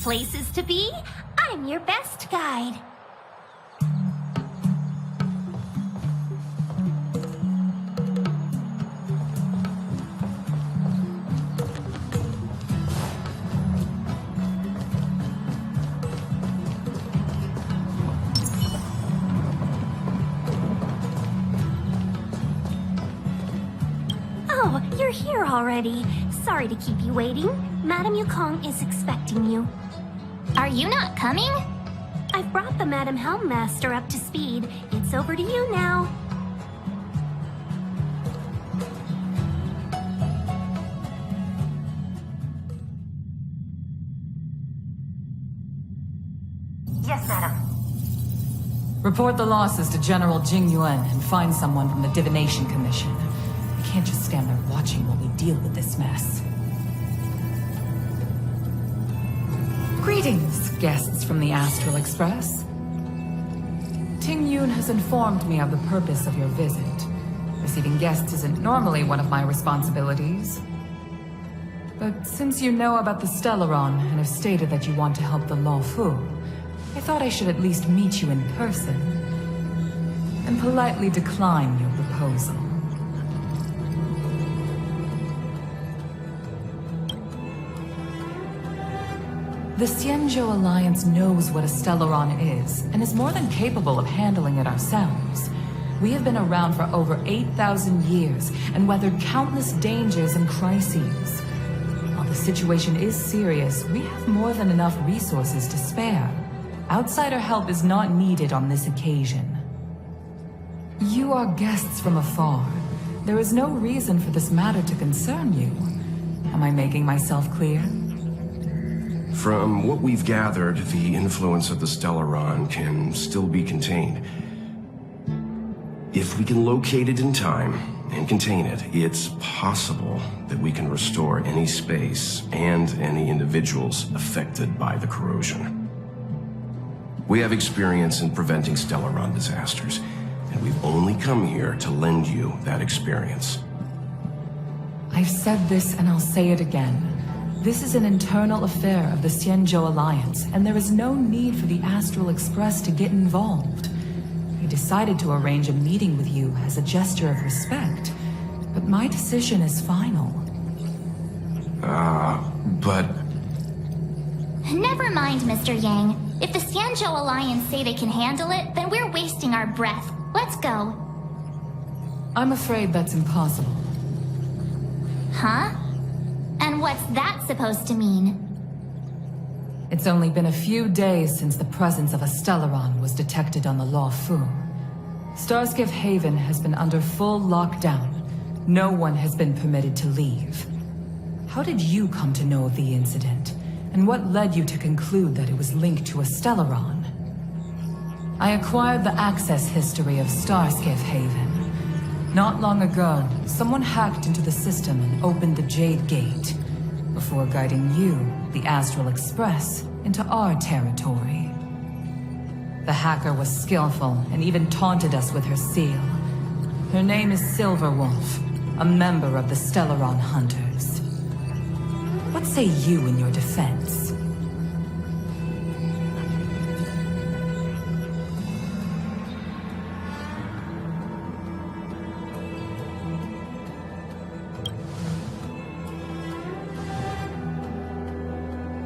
places to be, I'm your best guide. Oh, you're here already. Sorry to keep you waiting. Madame Yukong is expecting you. Are you not coming? I've brought the Madame Helmmaster up to speed. It's over to you now. Yes, madam. Report the losses to General Jing Yuan and find someone from the Divination Commission. I can't just stand there watching while we deal with this mess. Greetings, guests from the Astral Express. Ting Yun has informed me of the purpose of your visit. Receiving guests isn't normally one of my responsibilities. But since you know about the Stellaron and have stated that you want to help the Law Fu, I thought I should at least meet you in person and politely decline your proposal. The Xianzhou Alliance knows what a Stellaron is, and is more than capable of handling it ourselves. We have been around for over 8,000 years, and weathered countless dangers and crises. While the situation is serious, we have more than enough resources to spare. Outsider help is not needed on this occasion. You are guests from afar. There is no reason for this matter to concern you. Am I making myself clear? From what we've gathered, the influence of the Stellaron can still be contained. If we can locate it in time and contain it, it's possible that we can restore any space and any individuals affected by the corrosion. We have experience in preventing Stellaron disasters, and we've only come here to lend you that experience. I've said this and I'll say it again. This is an internal affair of the Xianzhou Alliance, and there is no need for the Astral Express to get involved. I decided to arrange a meeting with you as a gesture of respect, but my decision is final. But... Never mind, Mr. Yang. If the Xianzhou Alliance say they can handle it, then we're wasting our breath. Let's go. I'm afraid that's impossible. Huh? And what's that supposed to mean? It's only been a few days since the presence of a Stellaron was detected on the Law Fu. Starskiff Haven has been under full lockdown. No one has been permitted to leave. How did you come to know of the incident? And what led you to conclude that it was linked to a Stellaron? I acquired the access history of Starskiff Haven. Not long ago, someone hacked into the system and opened the Jade Gate, before guiding you, the Astral Express, into our territory. The hacker was skillful and even taunted us with her seal. Her name is Silverwolf, a member of the Stellaron Hunters. What say you in your defense?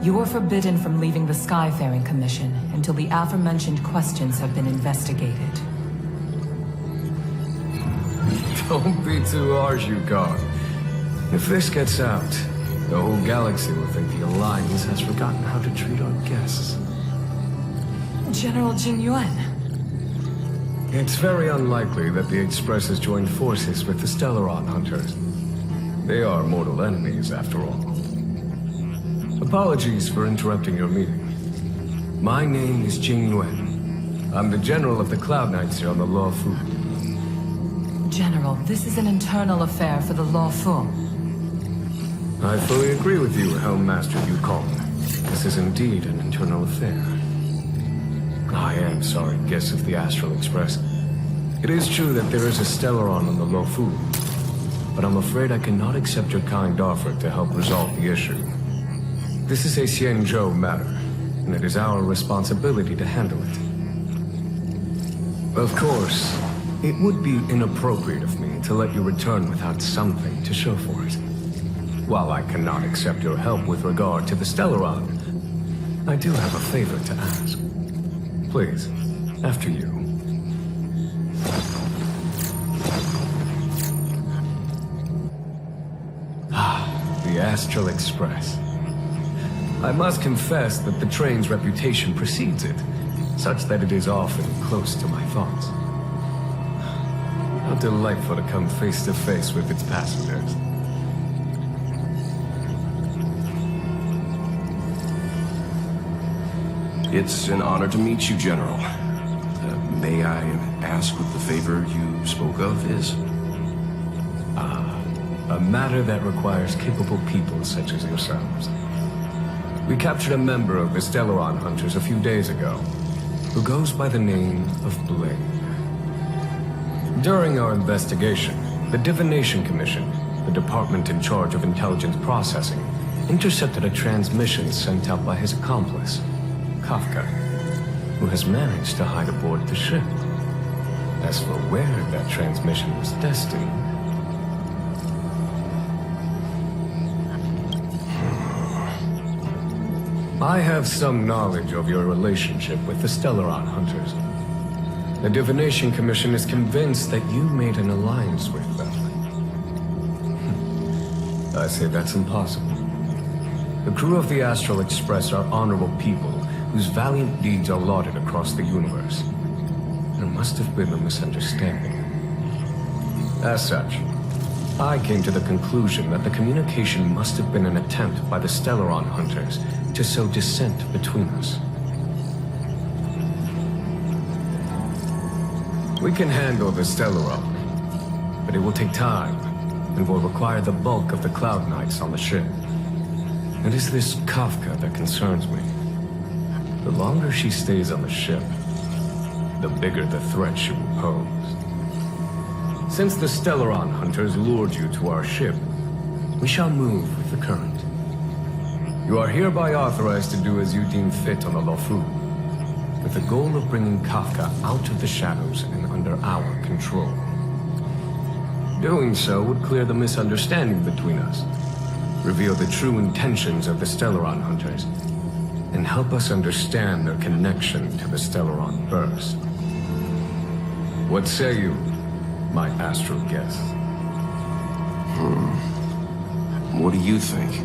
You are forbidden from leaving the Skyfaring Commission until the aforementioned questions have been investigated. Don't be too harsh, Yukong. If this gets out, the whole galaxy will think the Alliance has forgotten how to treat our guests. General Jing Yuan. It's very unlikely that the Express has joined forces with the Stellaron Hunters. They are mortal enemies, after all. Apologies for interrupting your meeting. My name is Jing Yuan. I'm the General of the Cloud Knights here on the Law Fu. General, this is an internal affair for the Law Fu. I fully agree with you, Helmmaster Yukong. This is indeed an internal affair. I am sorry, guests of the Astral Express. It is true that there is a Stellaron on the Law Fu, but I'm afraid I cannot accept your kind offer to help resolve the issue. This is a Xianzhou matter, and it is our responsibility to handle it. Of course, it would be inappropriate of me to let you return without something to show for it. While I cannot accept your help with regard to the Stellaron, I do have a favor to ask. Please, after you. The Astral Express. I must confess that the train's reputation precedes it, such that it is often close to my thoughts. How delightful to come face to face with its passengers. It's an honor to meet you, General. May I ask what the favor you spoke of is? A matter that requires capable people such as yourselves. We captured a member of the Stellaron Hunters a few days ago, who goes by the name of Blade. During our investigation, the Divination Commission, the department in charge of intelligence processing, intercepted a transmission sent out by his accomplice, Kafka, who has managed to hide aboard the ship. As for where that transmission was destined, I have some knowledge of your relationship with the Stellaron Hunters. The Divination Commission is convinced that you made an alliance with them. I say that's impossible. The crew of the Astral Express are honorable people whose valiant deeds are lauded across the universe. There must have been a misunderstanding. As such, I came to the conclusion that the communication must have been an attempt by the Stellaron Hunters to sow dissent between us. We can handle the Stellaron, but it will take time and will require the bulk of the Cloud Knights on the ship. It is this Kafka that concerns me. The longer she stays on the ship, the bigger the threat she will pose. Since the Stellaron Hunters lured you to our ship, we shall move with the current. You are hereby authorized to do as you deem fit on the Lofu, with the goal of bringing Kafka out of the shadows and under our control. Doing so would clear the misunderstanding between us, reveal the true intentions of the Stellaron Hunters, and help us understand their connection to the Stellaron Burst. What say you, my astral guest? What do you think?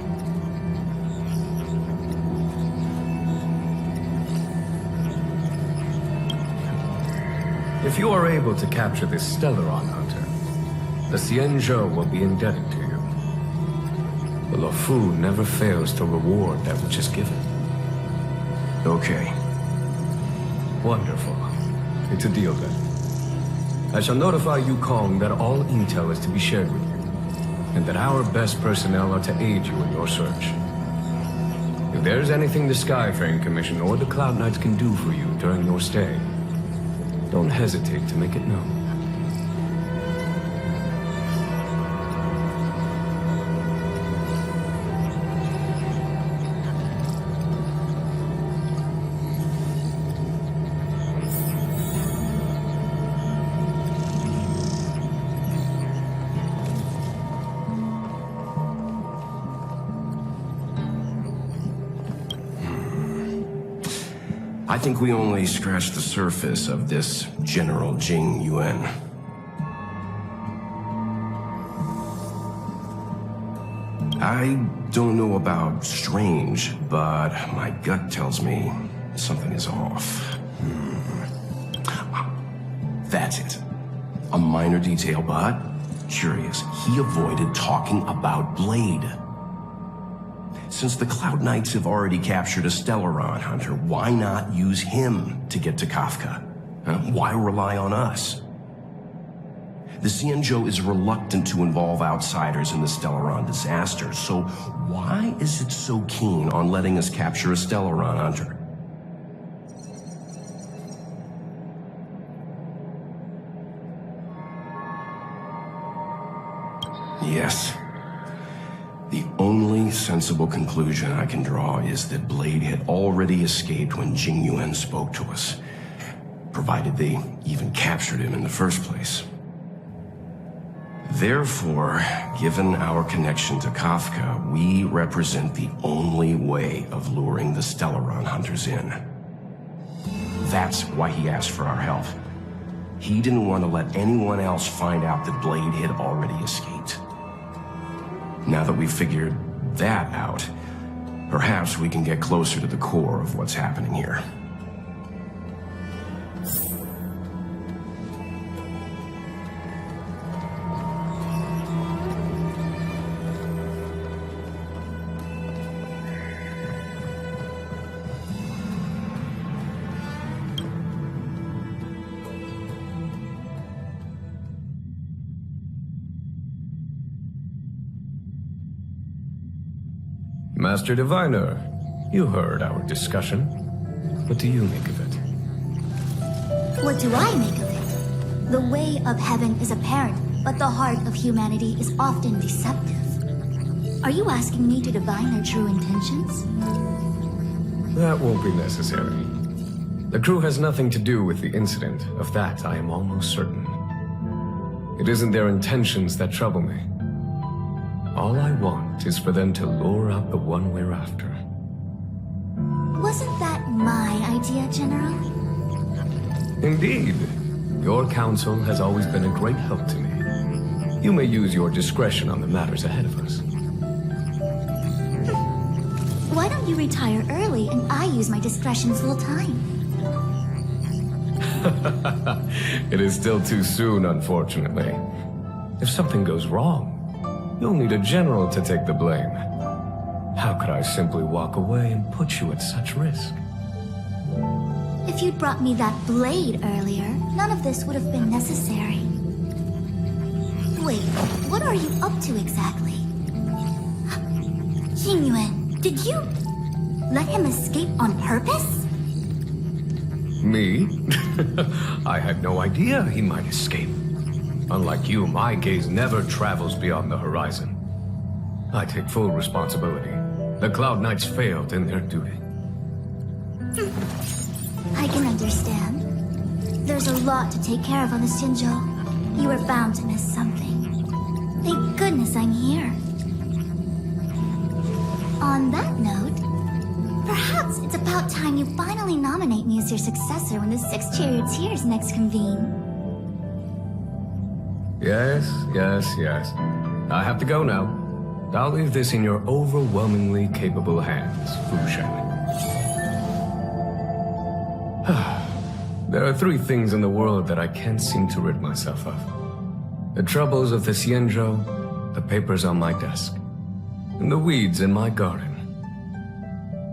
If you are able to capture this Stellaron Hunter, the siguiendo will be indebted to you. The Lofu never fails to reward that which is given. Okay. Wonderful. It's a deal then. I shall notify Yukong that all intel is to be shared with you, and that our best personnel are to aid you in your search. If there's anything the Skyfaring Commission or the Cloud Knights can do for you during your stay, don't hesitate to make it known. I think we only scratched the surface of this General Jing Yuan. I don't know about strange, but my gut tells me something is off. That's it. A minor detail, but curious. He avoided talking about Blade. Since the Cloud Knights have already captured a Stellaron Hunter, why not use him to get to Kafka? Why rely on us? The siguiendo is reluctant to involve outsiders in the Stellaron disaster, so why is it so keen on letting us capture a Stellaron Hunter? Yes. The only sensible conclusion I can draw is that Blade had already escaped when Jing Yuan spoke to us, provided they even captured him in the first place. Therefore, given our connection to Kafka, we represent the only way of luring the Stellaron hunters in. That's why he asked for our help. He didn't want to let anyone else find out that Blade had already escaped. Now that we've figured that out, perhaps we can get closer to the core of what's happening here. Master Diviner, you heard our discussion. What do you make of it? What do I make of it? The way of heaven is apparent, but the heart of humanity is often deceptive. Are you asking me to divine their true intentions? That won't be necessary. The crew has nothing to do with the incident. Of that, I am almost certain. It isn't their intentions that trouble me. All I want is for them to lure out the one we're after. Wasn't that my idea, General? Indeed. Your counsel has always been a great help to me. You may use your discretion on the matters ahead of us. Why don't you retire early and I use my discretion full time? It is still too soon, unfortunately. If something goes wrong, you'll need a general to take the blame. How could I simply walk away and put you at such risk? If you'd brought me that blade earlier, none of this would have been necessary. Wait, what are you up to exactly? Jing Yuan, did you let him escape on purpose? Me? I had no idea he might escape. Unlike you, my gaze never travels beyond the horizon. I take full responsibility. The Cloud Knights failed in their duty. I can understand. There's a lot to take care of on the Xinzhou. You are bound to miss something. Thank goodness I'm here. On that note, perhaps it's about time you finally nominate me as your successor when the Six Charioteers next convene. Yes. I have to go now. I'll leave this in your overwhelmingly capable hands, Fu Shen. There are three things in the world that I can't seem to rid myself of. The troubles of the Xianzhou, the papers on my desk, and the weeds in my garden.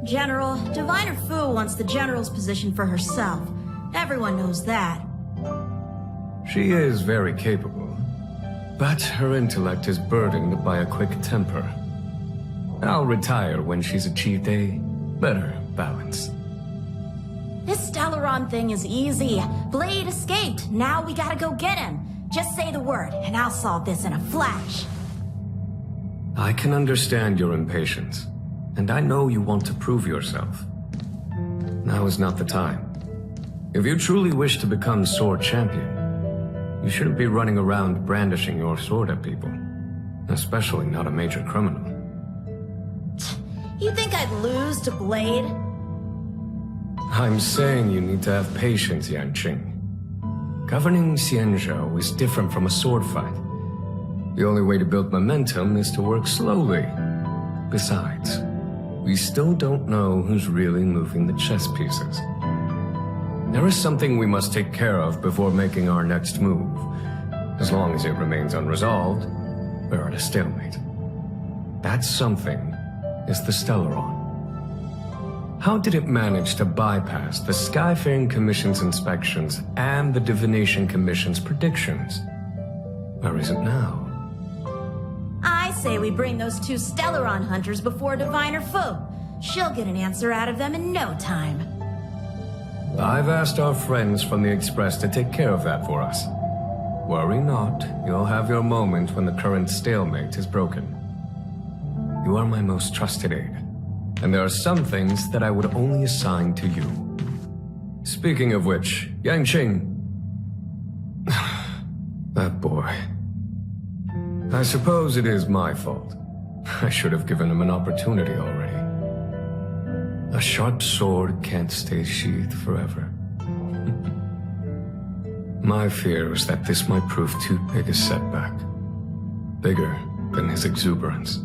General, Diviner Fu wants the General's position for herself. Everyone knows that. She is very capable. But her intellect is burdened by a quick temper. I'll retire when she's achieved a better balance. This Stellaron thing is easy. Blade escaped. Now we gotta go get him. Just say the word, and I'll solve this in a flash. I can understand your impatience, and I know you want to prove yourself. Now is not the time. If you truly wish to become Sword Champion, you shouldn't be running around brandishing your sword at people. Especially not a major criminal. You think I'd lose to Blade? I'm saying you need to have patience, Yanqing. Governing Xianzhou is different from a sword fight. The only way to build momentum is to work slowly. Besides, we still don't know who's really moving the chess pieces. There is something we must take care of before making our next move. As long as it remains unresolved, we're at a stalemate. That something is the Stellaron. How did it manage to bypass the Skyfaring Commission's inspections and the Divination Commission's predictions? Where is it now? I say we bring those two Stellaron hunters before Diviner Fu. She'll get an answer out of them in no time. I've asked our friends from the Express to take care of that for us. Worry not, you'll have your moment when the current stalemate is broken. You are my most trusted aide, and there are some things that I would only assign to you. Speaking of which, Yangqing... that boy... I suppose it is my fault. I should have given him an opportunity already. A sharp sword can't stay sheathed forever. My fear was that this might prove too big a setback. Bigger than his exuberance.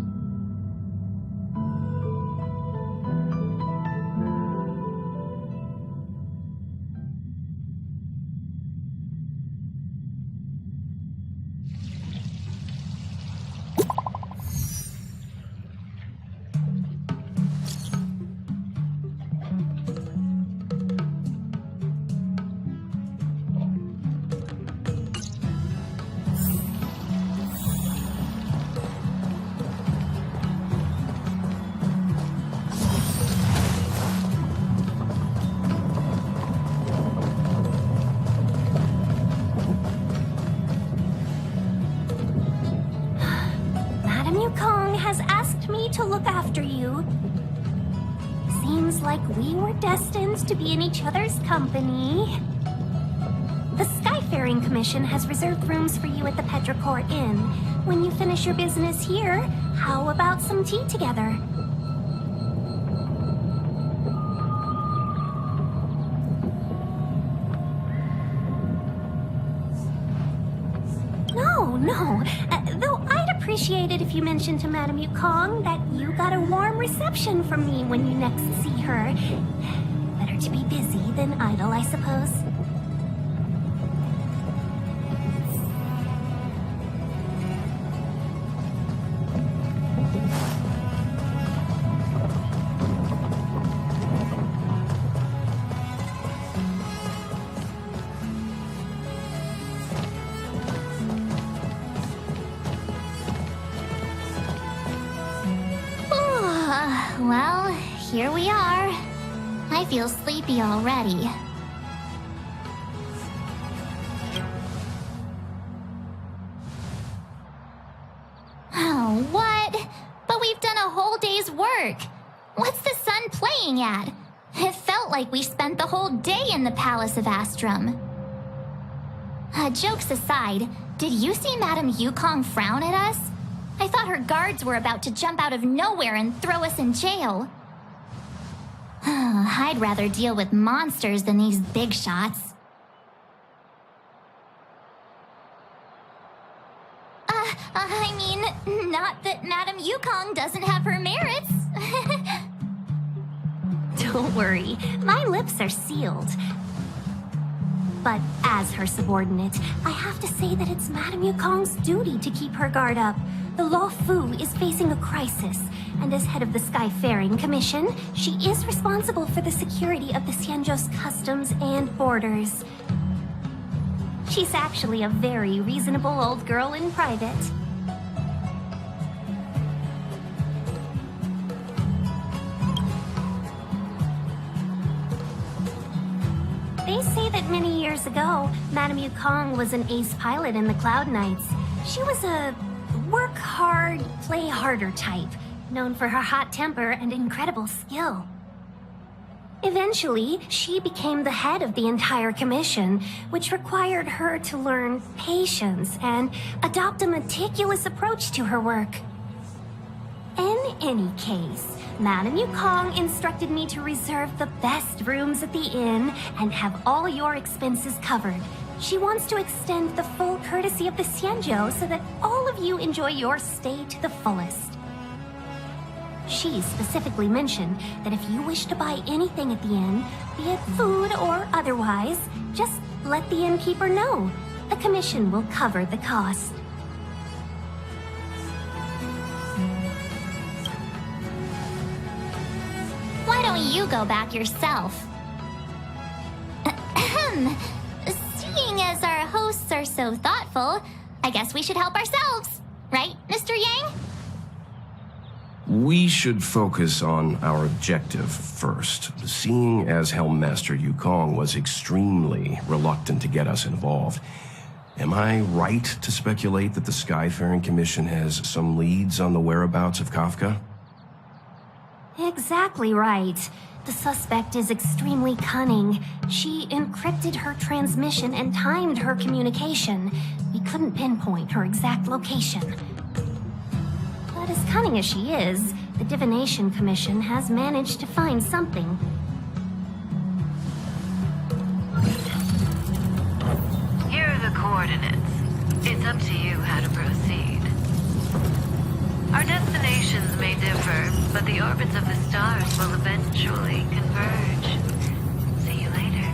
To look after you. Seems like we were destined to be in each other's company. The Skyfaring Commission has reserved rooms for you at the Petrichor Inn. When you finish your business here, how about some tea together? No. Though I'd appreciate it if you mentioned to Madame Yukong that you got a warm reception from me when you next see her. Better to be busy than idle, I suppose. Well, here we are. I feel sleepy already. Oh, what? But we've done a whole day's work. What's the sun playing at? It felt like we spent the whole day in the Palace of Astrum. Jokes aside, did you see Madame Yukong frown at us? I thought her guards were about to jump out of nowhere and throw us in jail. I'd rather deal with monsters than these big shots. I mean, not that Madame Yukong doesn't have her merits. Don't worry, my lips are sealed. But as her subordinate, I have to say that it's Madame Yukong's duty to keep her guard up. The Law Fu is facing a crisis, and as head of the Skyfaring Commission, she is responsible for the security of the Xianzhou's customs and borders. She's actually a very reasonable old girl in private. They say that many years ago, Madame Yukong was an ace pilot in the Cloud Knights. She was a work hard, play harder type, known for her hot temper and incredible skill. Eventually, she became the head of the entire commission, which required her to learn patience and adopt a meticulous approach to her work. In any case, Madame Yukong instructed me to reserve the best rooms at the inn and have all your expenses covered. She wants to extend the full courtesy of the Xianzhou so that all of you enjoy your stay to the fullest. She specifically mentioned that if you wish to buy anything at the inn, be it food or otherwise, just let the innkeeper know. The commission will cover the cost. Why don't you go back yourself? Seeing as our hosts are so thoughtful, I guess we should help ourselves. Right, Mr. Yang? We should focus on our objective first. Seeing as Helmmaster Yukong was extremely reluctant to get us involved, am I right to speculate that the Skyfaring Commission has some leads on the whereabouts of Kafka? Exactly right. The suspect is extremely cunning. She encrypted her transmission and timed her communication. We couldn't pinpoint her exact location. But as cunning as she is, the Divination Commission has managed to find something. Here are the coordinates. It's up to you how to proceed. Our destinations may differ, but the orbits of the stars will eventually converge. See you later.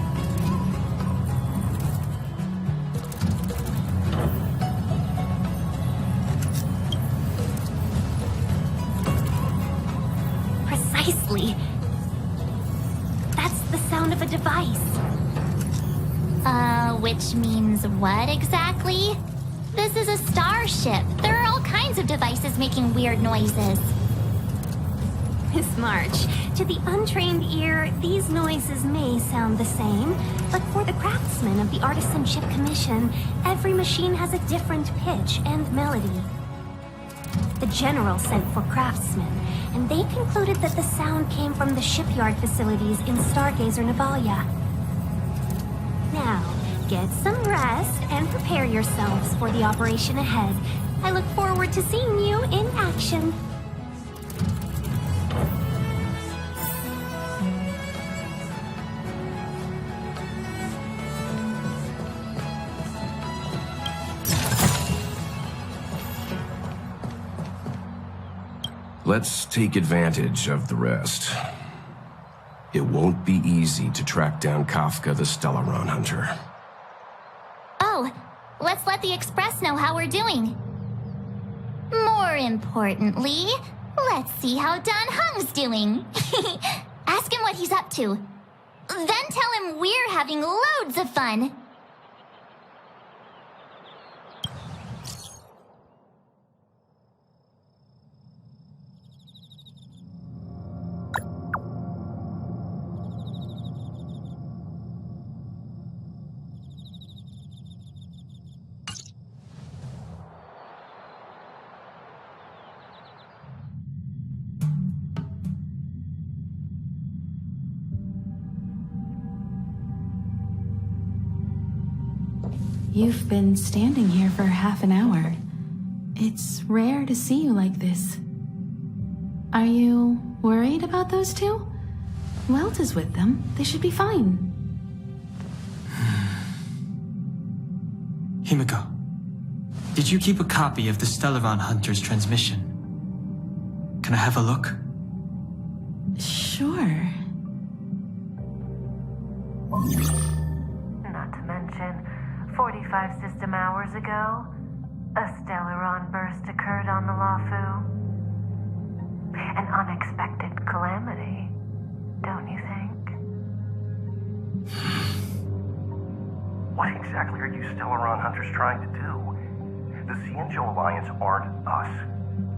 Precisely. That's the sound of a device. Which means what exactly? This is a starship. There are all kinds of devices making weird noises. Miss March, to the untrained ear, these noises may sound the same, but for the craftsmen of the Artisanship Commission, every machine has a different pitch and melody. The General sent for craftsmen, and they concluded that the sound came from the shipyard facilities in Stargazer Navalia. Now, get some rest and prepare yourselves for the operation ahead. I look forward to seeing you in action. Let's take advantage of the rest. It won't be easy to track down Kafka the Stellaron Hunter. Oh, let's let the Express know how we're doing. More importantly, let's see how Don Hung's doing. Ask him what he's up to. Then tell him we're having loads of fun. You've been standing here for half an hour. It's rare to see you like this. Are you worried about those two? Welt is with them. They should be fine. Himiko, did you keep a copy of the Stellaron Hunter's transmission? Can I have a look? Sure. Not to mention, 45 system hours ago, a Stellaron burst occurred on the Lawfu. An unexpected calamity, don't you think? What exactly are you Stellaron Hunters trying to do? The Siguiendo Alliance aren't us.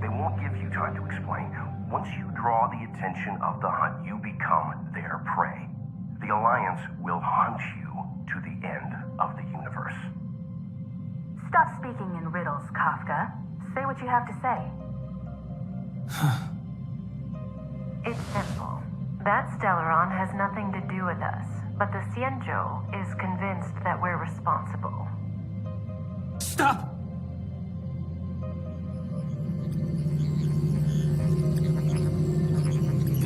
They won't give you time to explain. Once you draw the attention of the hunt, you become their prey. The Alliance will hunt you to the end of the universe. Stop speaking in riddles, Kafka. Say what you have to say. It's simple. That Stellaron has nothing to do with us, but the Siguiendo is convinced that we're responsible. Stop!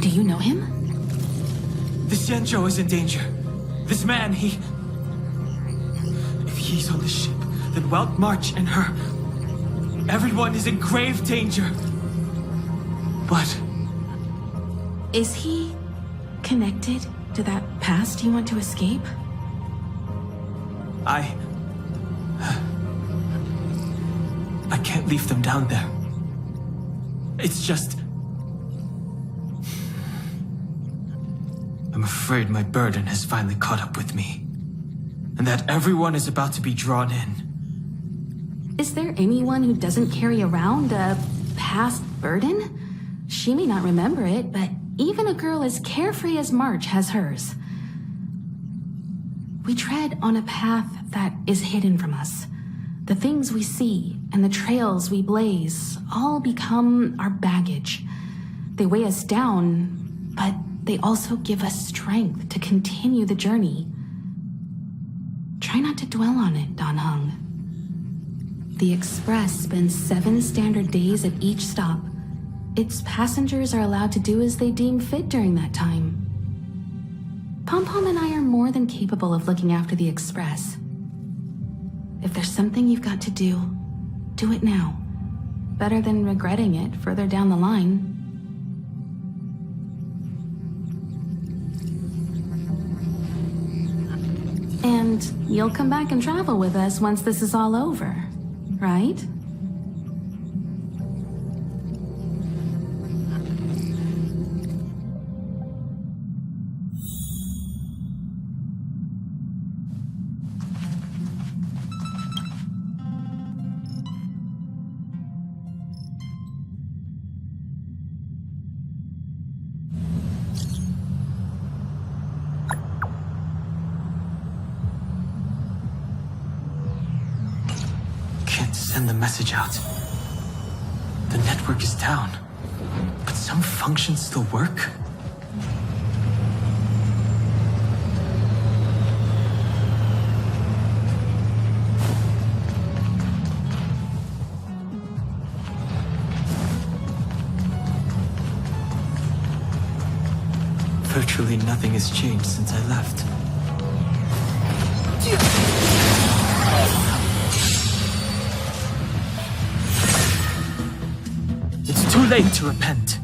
Do you know him? The Siguiendo is in danger. This man, if he's on the ship, then Welt, March, and her. Everyone is in grave danger. But Is he connected to that past you want to escape? I can't leave them down there. It's just... I'm afraid my burden has finally caught up with me. And that everyone is about to be drawn in. Is there anyone who doesn't carry around a past burden? She may not remember it, but even a girl as carefree as March has hers. We tread on a path that is hidden from us. The things we see and the trails we blaze all become our baggage. They weigh us down, but they also give us strength to continue the journey. Try not to dwell on it, Dan Heng. The Express spends 7 standard days at each stop. Its passengers are allowed to do as they deem fit during that time. Pom-Pom and I are more than capable of looking after the Express. If there's something you've got to do it now. Better than regretting it further down the line. And you'll come back and travel with us once this is all over, right? Send the message out. The network is down, but some functions still work. Virtually nothing has changed since I left. Too late to repent.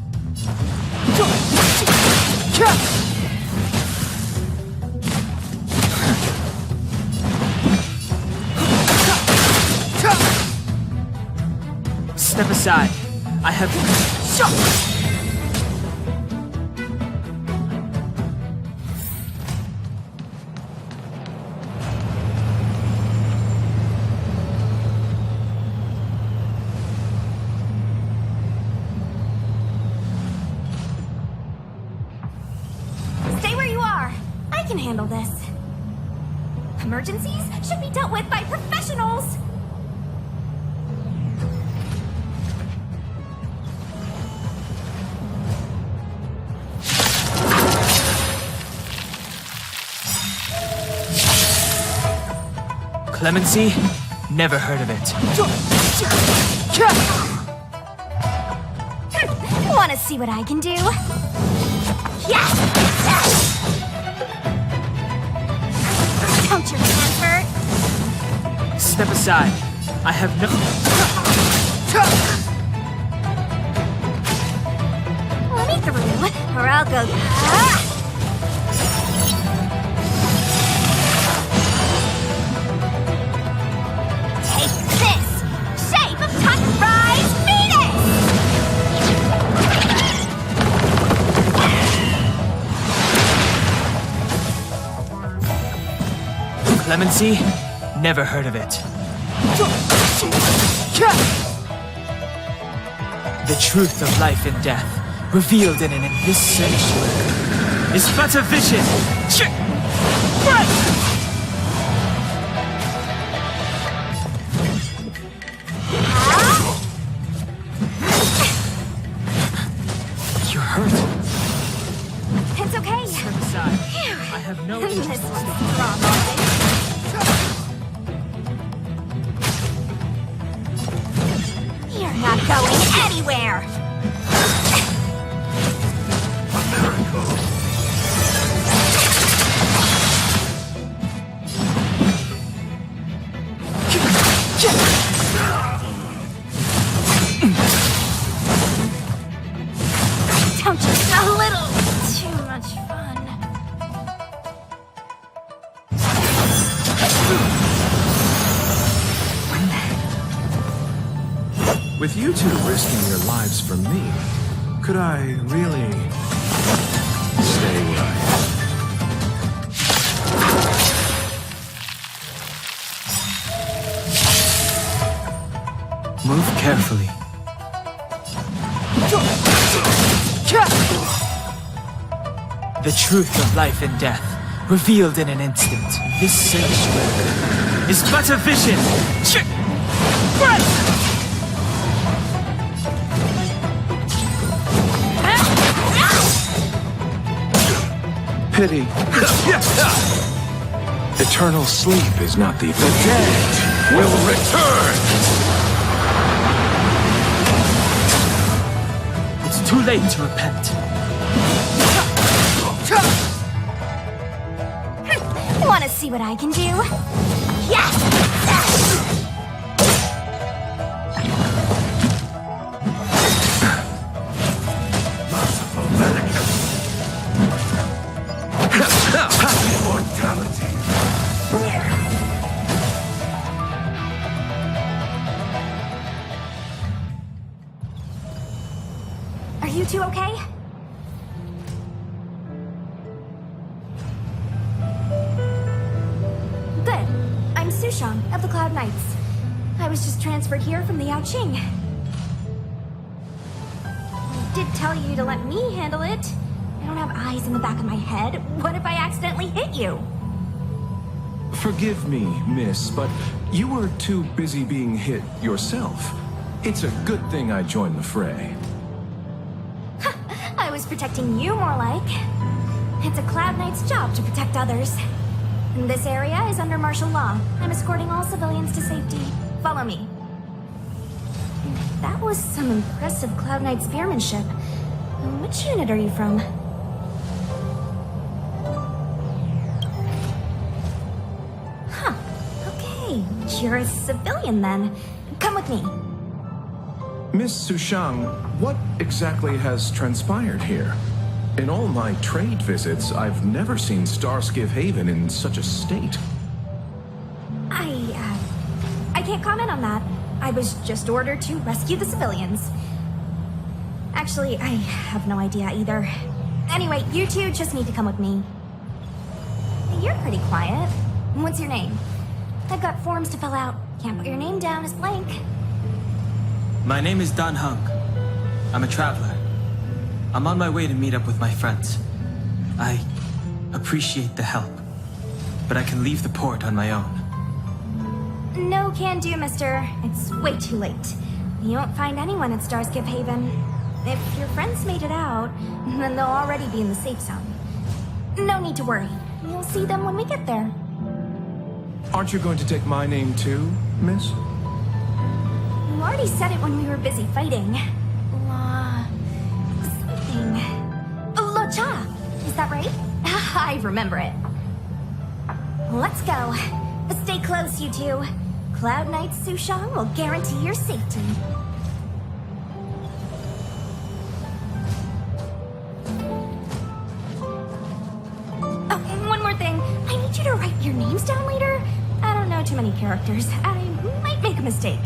Step aside. I have... Handle this. Emergencies should be dealt with by professionals. Clemency? Never heard of it. Want to see what I can do? Yes! Don't your hands hurt? Step aside. I have no... Let me through, or I'll go... Take this! Shape of Sunrise Venus! Clemency? Never heard of it. The truth of life and death, revealed in this sanctuary, is but a vision. You're hurt. It's okay. Step aside. I have no This interest. one's strong. You're not going anywhere! Don't you a little too much fun? With you two risking your lives for me, could I really stay where I am? Move carefully. The truth of life and death, revealed in an instant. This sanctuary is but a vision. Pity. Eternal sleep is not the dead will return! It's too late to repent. Want to see what I can do? Yes! Are you two okay? Good. I'm Sushang of the Cloud Knights. I was just transferred here from the Yaoqing. I did tell you to let me handle it. I don't have eyes in the back of my head. What if I accidentally hit you? Forgive me, miss, but you were too busy being hit yourself. It's a good thing I joined the fray. I was protecting you more like. It's a Cloud Knight's job to protect others. This area is under martial law. I'm escorting all civilians to safety. Follow me. That was some impressive Cloud Knight spearmanship. Which unit are you from? Huh. Okay, you're a civilian then. Come with me. Miss Sushang, what exactly has transpired here? In all my trade visits, I've never seen Starskiff Haven in such a state. I can't comment on that. I was just ordered to rescue the civilians. Actually, I have no idea either. Anyway, you two just need to come with me. You're pretty quiet. What's your name? I've got forms to fill out. Can't put your name down as blank. My name is Dan Hung. I'm a traveler. I'm on my way to meet up with my friends. I appreciate the help, but I can leave the port on my own. No can do, mister. It's way too late. You won't find anyone at Starskiff Haven. If your friends made it out, then they'll already be in the safe zone. No need to worry. You'll see them when we get there. Aren't you going to take my name too, miss? You already said it when we were busy fighting. Something. Lo-cha! Is that right? I remember it. Let's go. Stay close, you two. Cloud Knight Sushang will guarantee your safety. Oh, one more thing. I need you to write your names down later. I don't know too many characters. I might make a mistake.